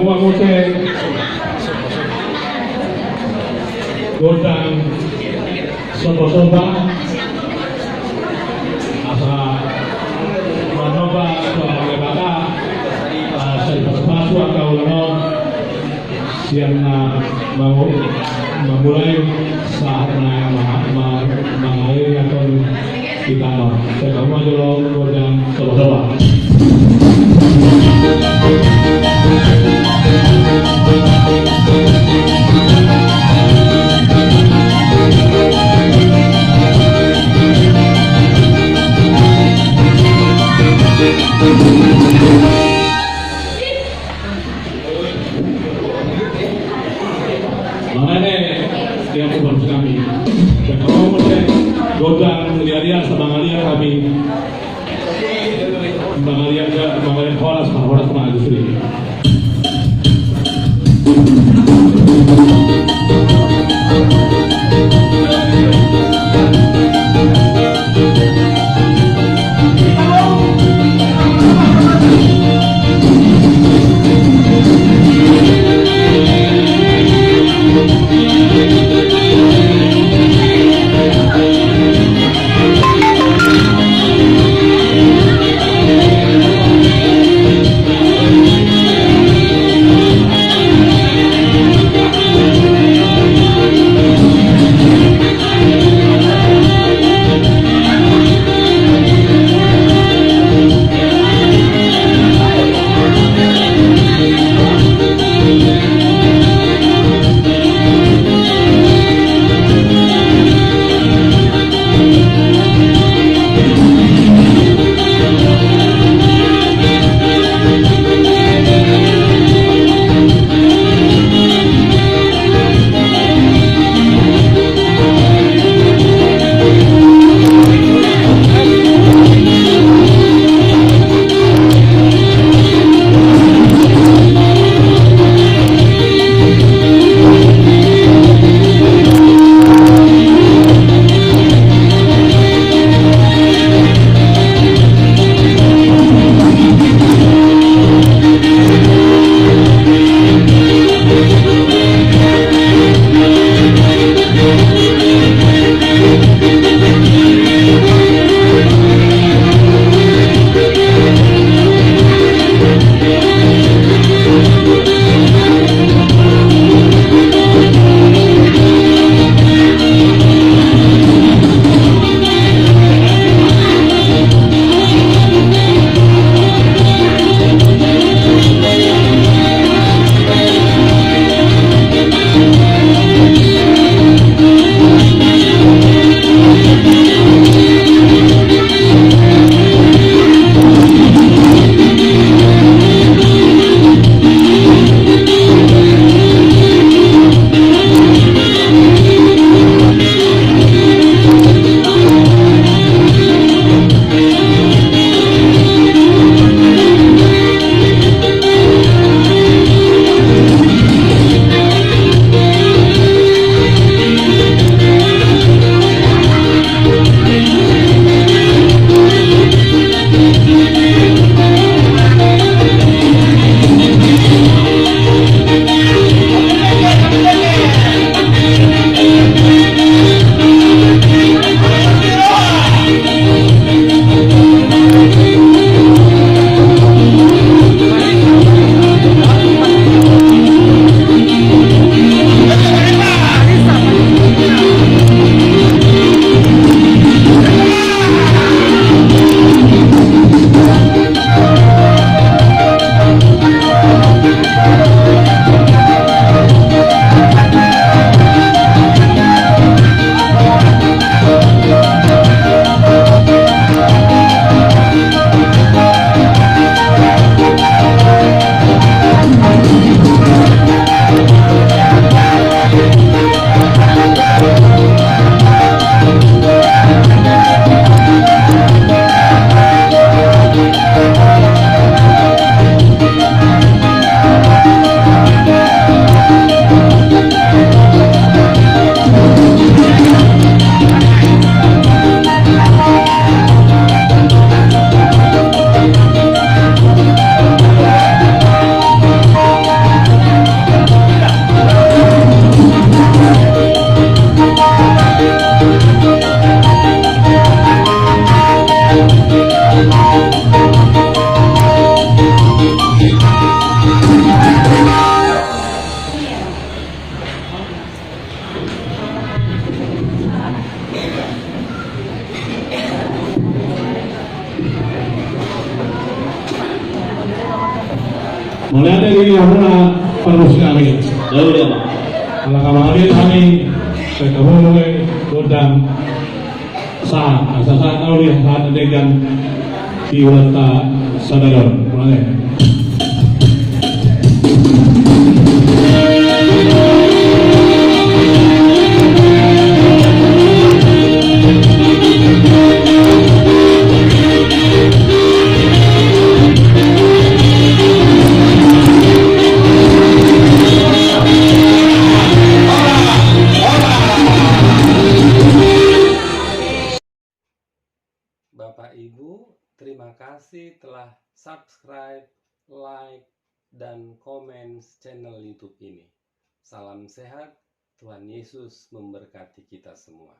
kamu cek godang soba-soba asa manoba sebagai baka sepatu atau lenon siang memulai saatnya mengalir atau di kantor. Saya kamu aja lo godang soba-soba. Makanya dia bagus kami. Dan kalau mulai godang dia sebangalia kami. Bangalia horas mana justru. Mulai dari Yahuna perus kami. Jauh dia Pak. Kalau kemarin kami ketemu godang saat tahu dia saat dengan di Ulata Sadador. Mulai. Bapak Ibu, terima kasih telah subscribe, like, dan komen channel YouTube ini. Salam sehat, Tuhan Yesus memberkati kita semua.